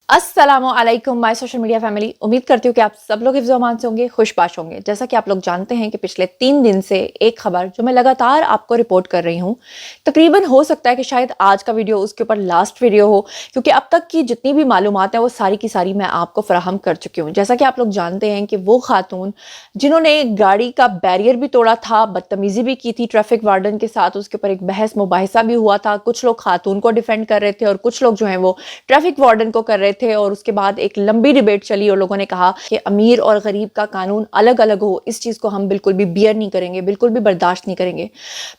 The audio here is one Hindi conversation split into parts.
अस्सलामुअलैकुम माय सोशल मीडिया फैमिली। उम्मीद करती हूँ कि आप सब लोग हिफ्ज़-ओ-अमान से होंगे, खुशबाश होंगे। जैसा कि आप लोग जानते हैं कि पिछले 3 दिन से एक खबर जो मैं लगातार आपको रिपोर्ट कर रही हूँ, तकरीबन हो सकता है कि शायद आज का वीडियो उसके ऊपर लास्ट वीडियो हो, क्योंकि अब तक की जितनी भी मालूमात हैं वो सारी की सारी मैं आपको फराहम कर चुकी हूँ। जैसा कि आप लोग जानते हैं कि वो खातून जिन्होंने गाड़ी का बैरियर भी तोड़ा था, बदतमीज़ी भी की थी ट्रैफिक वार्डन के साथ, उसके ऊपर एक बहस मुबाहिसा भी हुआ था। कुछ लोग खातून को डिफेंड कर रहे थे और कुछ लोग जो हैं वो ट्रैफिक वार्डन को कर रहे थे, और उसके बाद एक लंबी डिबेट चली और लोगों ने कहा कि अमीर और गरीब का कानून अलग अलग हो, इस चीज़ को हम बिल्कुल भी बियर नहीं करेंगे, बिल्कुल भी बर्दाश्त नहीं करेंगे।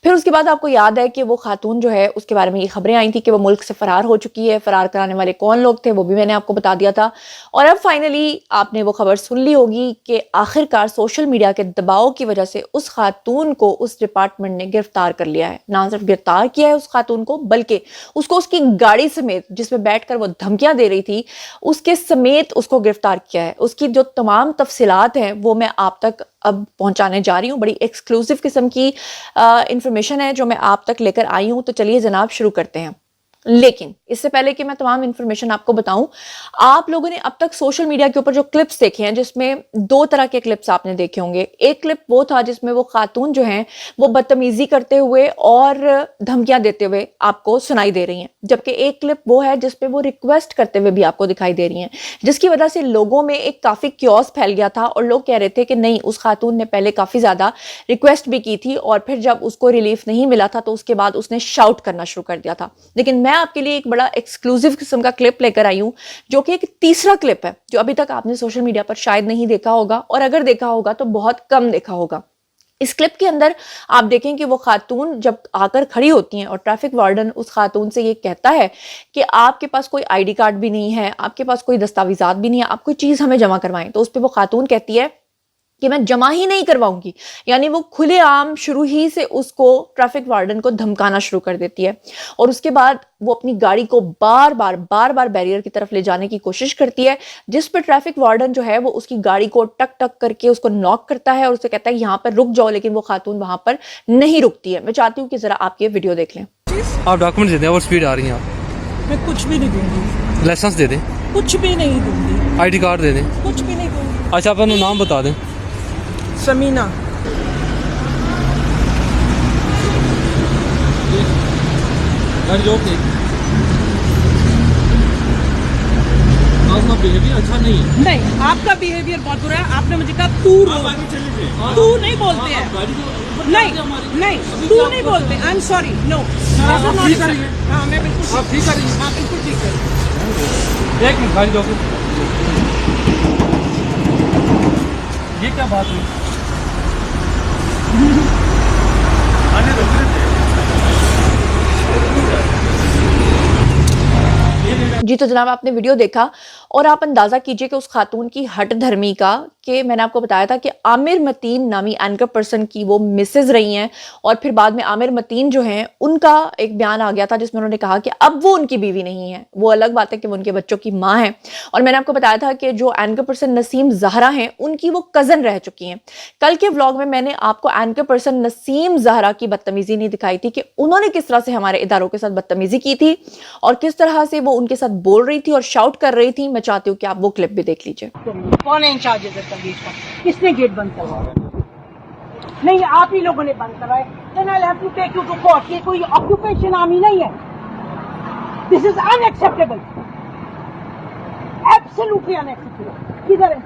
फिर उसके बाद आपको याद है कि वो खातून जो है उसके बारे में ये खबरें आई थी कि वो मुल्क से फरार हो चुकी है। फरार कराने वाले कौन लोग थे वो भी मैंने आपको बता दिया था। और अब फाइनली आपने वो खबर सुन ली होगी कि आखिरकार सोशल मीडिया के दबाव की वजह से उस खातून को उस डिपार्टमेंट ने गिरफ्तार कर लिया है। ना सिर्फ गिरफ्तार किया है उस खातून को, बल्कि उसको उसकी गाड़ी समेत, जिसमें बैठकर वो धमकियां दे रही थी, उसके समेत उसको गिरफ्तार किया है। उसकी जो तमाम तफसीलात हैं वो मैं आप तक अब पहुंचाने जा रही हूँ। बड़ी एक्सक्लूसिव किस्म की इंफॉर्मेशन है जो मैं आप तक लेकर आई हूँ। तो चलिए जनाब शुरू करते हैं। लेकिन इससे पहले कि मैं तमाम इंफॉर्मेशन आपको बताऊं, आप लोगों ने अब तक सोशल मीडिया के ऊपर जो क्लिप्स देखे हैं, जिसमें दो तरह के क्लिप्स आपने देखे होंगे। एक क्लिप वो था जिसमें वो खातून जो हैं वो बदतमीजी करते हुए और धमकियां देते हुए आपको सुनाई दे रही हैं, जबकि एक क्लिप वो है जिसपे वो रिक्वेस्ट करते हुए भी आपको दिखाई दे रही हैं, जिसकी वजह से लोगों में एक काफी क्योस फैल गया था और लोग कह रहे थे कि नहीं, उस खातून ने पहले काफी ज्यादा रिक्वेस्ट भी की थी और फिर जब उसको रिलीफ नहीं मिला था तो उसके बाद उसने शाउट करना शुरू कर दिया था। लेकिन मैं आपके लिए एक बड़ा एक्सक्लूसिव किस्म का क्लिप लेकर आई हूं, जो कि एक तीसरा क्लिप है जो अभी तक आपने सोशल मीडिया पर शायद नहीं देखा होगा, और अगर देखा होगा तो बहुत कम देखा होगा। इस क्लिप के अंदर आप देखें कि वो खातून जब आकर खड़ी होती हैं और ट्रैफिक वार्डन उस खातून से ये कहता है कि आपके पास कोई आईडी कार्ड भी नहीं है, आपके पास कोई दस्तावेजात भी नहीं है, आप कोई चीज हमें जमा करवाएं। तो उस पर वो खातून कहती है कि मैं जमा ही नहीं करवाऊंगी। यानी वो खुलेआम शुरू ही से उसको ट्रैफिक वार्डन को धमकाना शुरू कर देती है, और उसके बाद वो अपनी गाड़ी को बार बार बैरियर की तरफ ले जाने की कोशिश करती है, जिस पर ट्रैफिक वार्डन जो है वो उसकी गाड़ी को टक टक करके उसको नॉक करता है और उसे कहता है यहां पर रुक जाओ, लेकिन वो खातून वहां पर नहीं रुकती है। मैं चाहती हूँ कि जरा आप ये वीडियो देख लें। आप डॉक्यूमेंट दे दें और स्पीड आ रही हैं आप। मैं कुछ भी नहीं दूंगी। लाइसेंस दे दें। कुछ भी नहीं दूंगी। आईडी कार्ड दे दें। कुछ भी नहीं दूंगी। अच्छा, आप अपना नाम बता दें। समीना। आपका बिहेवियर अच्छा नहीं है। नहीं, आपका बिहेवियर बहुत बुरा है। आपने मुझे कहा तू तू नहीं बोलते हैं। नहीं तू नहीं बोलते। I am sorry, no. हाँ, मैं बिल्कुल आप ठीक करिए। हाँ, बिल्कुल ठीक है। एक मिनट, गाड़ी रोको। ये क्या बात हुई? जी तो जनाब, आपने वीडियो देखा और आप अंदाजा कीजिए कि उस खातून की हट धर्मी का, कि मैंने आपको बताया था कि आमिर मतीन नामी एंकर पर्सन की वो मिसेज रही हैं, और फिर बाद में आमिर मतीन जो हैं उनका एक बयान आ गया था जिसमें उन्होंने कहा कि अब वो उनकी बीवी नहीं है। वो अलग बात है कि वो उनके बच्चों की माँ है। और मैंने आपको बताया था कि जो एंकर पर्सन नसीम जहरा हैं उनकी वो कजन रह चुकी हैं। कल के व्लॉग में मैंने आपको एंकर पर्सन नसीम जहरा की बदतमीजी नहीं दिखाई थी कि उन्होंने किस तरह से हमारे इदारों के साथ बदतमीजी की थी और किस तरह से वो उनके साथ बोल रही थी और शाउट कर रही थी। मैं चाहती हूँ कि आप वो क्लिप भी देख लीजिए। कौन है इंचार्ज है गेट का? किसने गेट बंद करवाया? नहीं, आप ही लोगों ने बंद करवाया। Then I have to take you to court. ये कोई ऑक्यूपेशन आर्मी नहीं है। This is unacceptable, absolutely unacceptable. किधर है?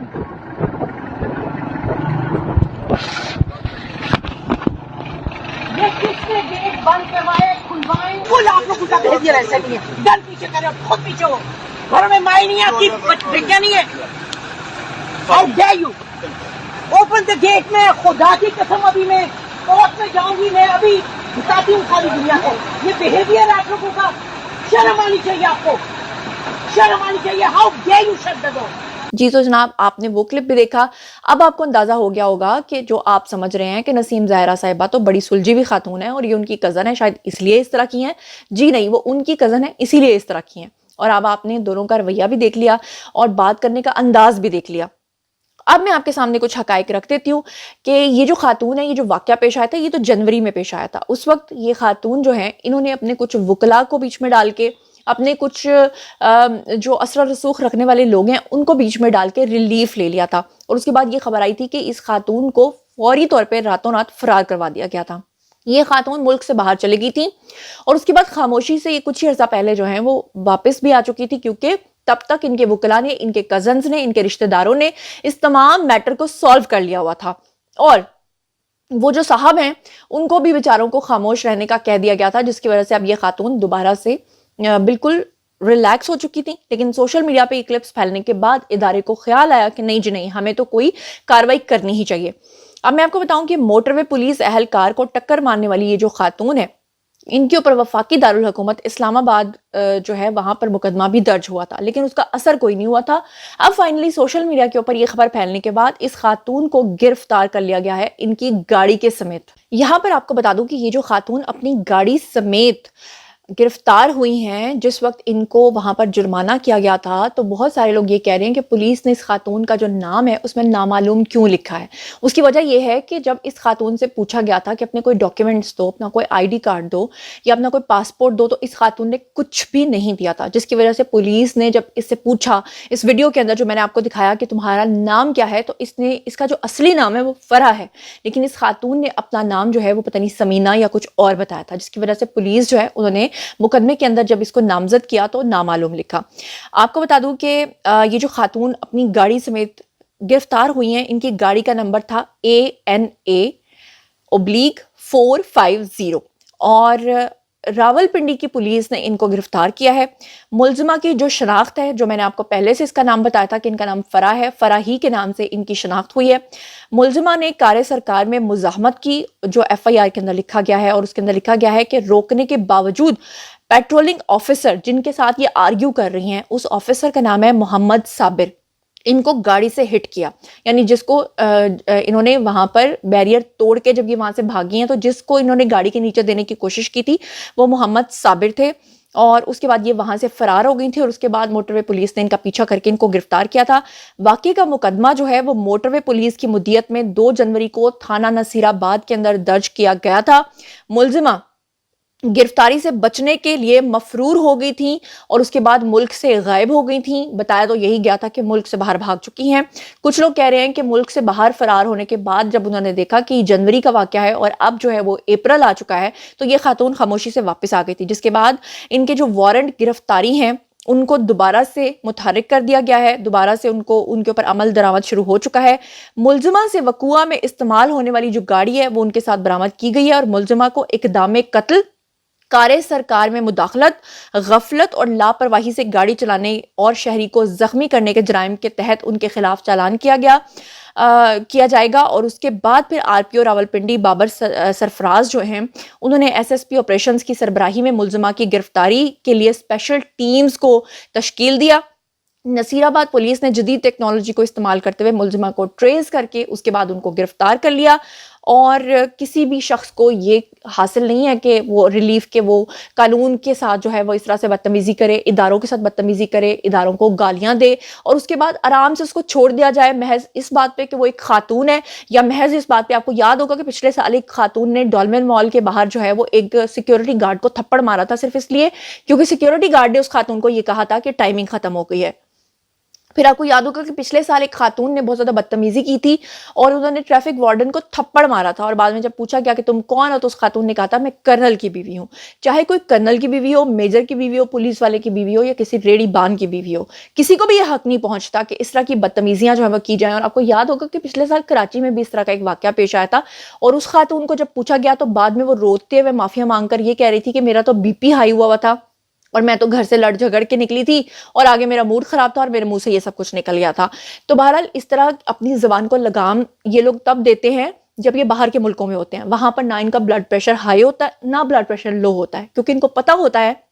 ये किसने गेट बंद करवाए, खुलवाए? कुल आप लोगों का बिहेवियर ऐसा नहीं है। डर पीछे करे, खुद पीछे हो। घरों में माई नहीं है, आपकी बेटियां नहीं है। How dare you open the gate? में खुदा की कसम अभी मैं कोर्ट में जाऊंगी। मैं अभी बताती हूँ सारी दुनिया को ये बिहेवियर आप लोगों का। शर्म आनी चाहिए आपको, शर्म आनी चाहिए। How dare you shut the door? जी तो जनाब, आपने वो क्लिप भी देखा। अब आपको अंदाजा हो गया होगा कि जो आप समझ रहे हैं कि नसीम ज़ाहिरा साहिबा तो बड़ी सुलझी हुई खातून है और ये उनकी कज़न है, शायद इसलिए इस तरह की हैं। जी नहीं, वो उनकी कज़न है इसीलिए इस तरह की हैं। और अब आपने दोनों का रवैया भी देख लिया और बात करने का अंदाज भी देख लिया। अब मैं आपके सामने कुछ हकाइक रख देती हूँ कि ये जो खातून है, ये जो वाकया पेश आया था, ये तो जनवरी में पेश आया था। उस वक्त ये खातून जो है, इन्होंने अपने कुछ वकला को बीच में डाल के अपने कुछ जो असर रसूख रखने वाले लोग हैं उनको बीच में डाल के रिलीफ ले लिया था। और उसके बाद ये खबर आई थी कि इस खातून को फौरी तौर पे रातों रात फरार करवा दिया गया था। ये खातून मुल्क से बाहर चली गई थी और उसके बाद खामोशी से ये कुछ ही अर्सा पहले जो है वो वापस भी आ चुकी थी, क्योंकि तब तक इनके वकला ने, इनके कजन्स ने, इनके रिश्तेदारों ने इस तमाम मैटर को सॉल्व कर लिया हुआ था। और वो जो साहब हैं उनको भी बेचारों को खामोश रहने का कह दिया गया था, जिसकी वजह से अब ये खातून दोबारा से बिल्कुल रिलैक्स हो चुकी थी। लेकिन सोशल मीडिया पे ये क्लिप्स फैलने के बाद इदारे को ख्याल आया कि नहीं जी नहीं, हमें तो कोई कार्रवाई करनी ही चाहिए। अब मैं आपको बताऊं कि मोटरवे पुलिस एहलकार को टक्कर मारने वाली ये जो खातून है, इनके ऊपर वफाकी दारुल हुकूमत इस्लामाबाद जो है वहां पर मुकदमा भी दर्ज हुआ था, लेकिन उसका असर कोई नहीं हुआ था। अब फाइनली सोशल मीडिया के ऊपर ये खबर फैलने के बाद इस खातून को गिरफ्तार कर लिया गया है, इनकी गाड़ी के समेत। यहां पर आपको बता दूं कि ये जो खातून अपनी गाड़ी समेत गिरफ्तार हुई हैं, जिस वक्त इनको वहां पर जुर्माना किया गया था, तो बहुत सारे लोग ये कह रहे हैं कि पुलिस ने इस खातून का जो नाम है उसमें नामालूम क्यों लिखा है। उसकी वजह यह है कि जब इस खातून से पूछा गया था कि अपने कोई डॉक्यूमेंट्स दो, अपना कोई आईडी कार्ड दो या अपना कोई पासपोर्ट दो, तो इस खातून ने कुछ भी नहीं दिया था, जिसकी वजह से पुलिस ने जब इससे पूछा, इस वीडियो के अंदर जो मैंने आपको दिखाया कि तुम्हारा नाम क्या है, तो इसका जो असली नाम है वो फरा है, लेकिन इस खातून ने अपना नाम जो है वो पता नहीं समीना या कुछ और बताया था, जिसकी वजह से पुलिस जो है उन्होंने मुकदमे के अंदर जब इसको नामजद किया तो नामालूम लिखा। आपको बता दूं कि ये जो खातून अपनी गाड़ी समेत गिरफ्तार हुई हैं, इनकी गाड़ी का नंबर था ANA/450 और रावलपिंडी की पुलिस ने इनको गिरफ्तार किया है। मुलजिमा की जो शनाख्त है, जो मैंने आपको पहले से इसका नाम बताया था कि इनका नाम फरा है, फरा ही के नाम से इनकी शनाख्त हुई है। मुलजिमा ने कार्य सरकार में मुजाहमत की, जो FIR के अंदर लिखा गया है, और उसके अंदर लिखा गया है कि रोकने के बावजूद पेट्रोलिंग ऑफिसर जिनके साथ ये आर्ग्यू कर रही हैं, उस ऑफिसर का नाम है मोहम्मद साबिर, इनको गाड़ी से हिट किया। यानी जिसको इन्होंने वहां पर बैरियर तोड़ के जब ये वहां से भागी हैं, तो जिसको इन्होंने गाड़ी के नीचे देने की कोशिश की थी वो मोहम्मद साबिर थे। और उसके बाद ये वहां से फरार हो गई थी और उसके बाद मोटरवे पुलिस ने इनका पीछा करके इनको गिरफ्तार किया था। वाकई का मुकदमा जो है वो मोटरवे पुलिस की मुद्दियत में 2 जनवरी को थाना नसीराबाद के अंदर दर्ज किया गया था। मुलजिमा गिरफ्तारी से बचने के लिए मफरूर हो गई थी और उसके बाद मुल्क से गायब हो गई थी। बताया तो यही गया था कि मुल्क से बाहर भाग चुकी हैं। कुछ लोग कह रहे हैं कि मुल्क से बाहर फरार होने के बाद जब उन्होंने देखा कि जनवरी का वाकया है और अब जो है वो अप्रैल आ चुका है, तो ये खातून खामोशी से वापस आ गई थी, जिसके बाद इनके जो वारंट गिरफ्तारी हैं उनको दोबारा से मुतहर्रिक कर दिया गया है। दोबारा से उनके ऊपर अमल दरामद शुरू हो चुका है। मुलजिमा से वकुआ में इस्तेमाल होने वाली जो गाड़ी है वो उनके साथ बरामद की गई है और मुलजिमा को इक़दाम कत्ल, कार्य सरकार में मुदाखलत, गफलत और लापरवाही से गाड़ी चलाने और शहरी को जख्मी करने के जराइम के तहत उनके खिलाफ चालान किया जाएगा। और उसके बाद फिर RPO रावलपिंडी बाबर सरफराज जो हैं उन्होंने SSP ऑपरेशंस की सरबराही में मुलजिमा की गिरफ्तारी के लिए स्पेशल टीम्स को तश्कील दिया। नसीराबाद पुलिस ने जदीद टेक्नोलॉजी को इस्तेमाल करते हुए मुलजिमा को ट्रेस करके उसके बाद उनको गिरफ्तार कर लिया। और किसी भी शख्स को ये हासिल नहीं है कि वो रिलीफ के वो कानून के साथ जो है वो इस तरह से बदतमीजी करे, इदारों के साथ बदतमीजी करे, इदारों को गालियां दे और उसके बाद आराम से उसको छोड़ दिया जाए महज इस बात पे कि वो एक खातून है, या महज इस बात पे। आपको याद होगा कि पिछले साल एक खातून ने डॉल्मेन मॉल के बाहर जो है वो एक सिक्योरिटी गार्ड को थप्पड़ मारा था, सिर्फ इसलिए क्योंकि सिक्योरिटी गार्ड ने उस खातून को ये कहा था कि टाइमिंग खत्म हो गई है। फिर आपको याद होगा कि पिछले साल एक खातून ने बहुत ज्यादा बदतमीजी की थी और उन्होंने ट्रैफिक वार्डन को थप्पड़ मारा था और बाद में जब पूछा गया कि तुम कौन हो, तो उस खातून ने कहा था मैं कर्नल की बीवी हूँ। चाहे कोई कर्नल की बीवी हो, मेजर की बीवी हो, पुलिस वाले की बीवी हो या किसी रेडी बान की बीवी हो, किसी को भी यह हक नहीं पहुंचता कि इस तरह की बदतमीजियां जो है वो की जाए। और आपको याद होगा कि पिछले साल कराची में भी इस तरह का एक वाकया पेश आया था और उस खातून को जब पूछा गया तो बाद में वो रोते हुए माफिया मांगकर ये कह रही थी कि मेरा तो BP हाई हुआ था और मैं तो घर से लड़ झगड़ के निकली थी और आगे मेरा मूड खराब था और मेरे मुंह से ये सब कुछ निकल गया था। तो बहरहाल इस तरह अपनी जबान को लगाम ये लोग तब देते हैं जब ये बाहर के मुल्कों में होते हैं। वहां पर ना इनका ब्लड प्रेशर हाई होता है ना ब्लड प्रेशर लो होता है, क्योंकि इनको पता होता है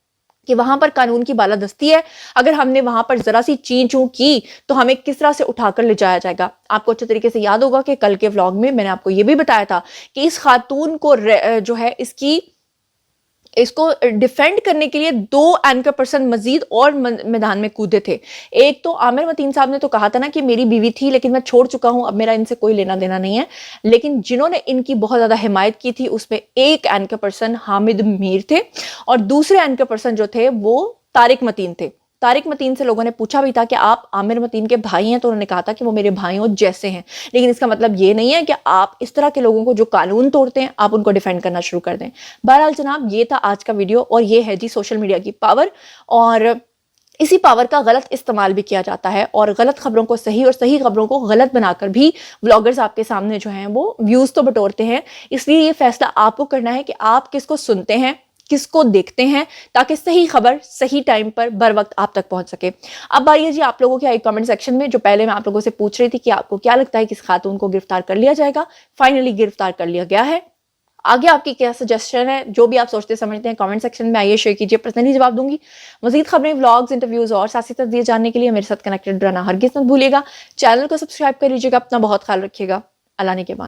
कि वहां पर कानून की बालादस्ती है। अगर हमने वहां पर जरा सी ची चू की तो हमें किस तरह से उठाकर ले जाया जाएगा। आपको अच्छे तरीके से याद होगा कि कल के व्लॉग में मैंने आपको ये भी बताया था कि इस खातून को जो है इसको डिफेंड करने के लिए 2 एंकर पर्सन मजीद और मैदान में कूदे थे। एक तो आमिर मतीन साहब ने तो कहा था ना कि मेरी बीवी थी लेकिन मैं छोड़ चुका हूं, अब मेरा इनसे कोई लेना देना नहीं है। लेकिन जिन्होंने इनकी बहुत ज्यादा हिमायत की थी उसमें एक एंकर पर्सन हामिद मीर थे और दूसरे एंकर पर्सन जो थे वो तारिक मतीन थे। तारिक मतीन से लोगों ने पूछा भी था कि आप आमिर मतीन के भाई हैं, तो उन्होंने कहा था कि वो मेरे भाइयों जैसे हैं। लेकिन इसका मतलब ये नहीं है कि आप इस तरह के लोगों को जो कानून तोड़ते हैं आप उनको डिफेंड करना शुरू कर दें। बहरहाल जनाब, ये था आज का वीडियो और ये है जी सोशल मीडिया की पावर, और इसी पावर का गलत इस्तेमाल भी किया जाता है और गलत खबरों को सही और सही खबरों को गलत बनाकर भी व्लॉगर्स आपके सामने जो हैं वो व्यूज तो बटोरते हैं। इसलिए ये फैसला आपको करना है कि आप किसको सुनते हैं, किसको देखते हैं, ताकि सही खबर सही टाइम पर बर वक्त आप तक पहुंच सके। अब बारी है जी आप लोगों के कमेंट सेक्शन में, जो पहले मैं आप लोगों से पूछ रही थी कि आपको क्या लगता है कि इस खातून को गिरफ्तार कर लिया जाएगा। फाइनली गिरफ्तार कर लिया गया है। आगे आपकी क्या सजेशन है, जो भी आप सोचते समझते हैं कमेंट सेक्शन में आइए, शेयर कीजिए, पर्सनली जवाब दूंगी। मजीद खबरें, व्लॉग्स, इंटरव्यूज और साथ ही साथ दिए जानने के लिए मेरे साथ कनेक्टेड रहना हरगिज मत भूलिएगा। चैनल को सब्सक्राइब कर लीजिएगा। अपना बहुत ख्याल रखिएगा। अल्लाह ने के बाद।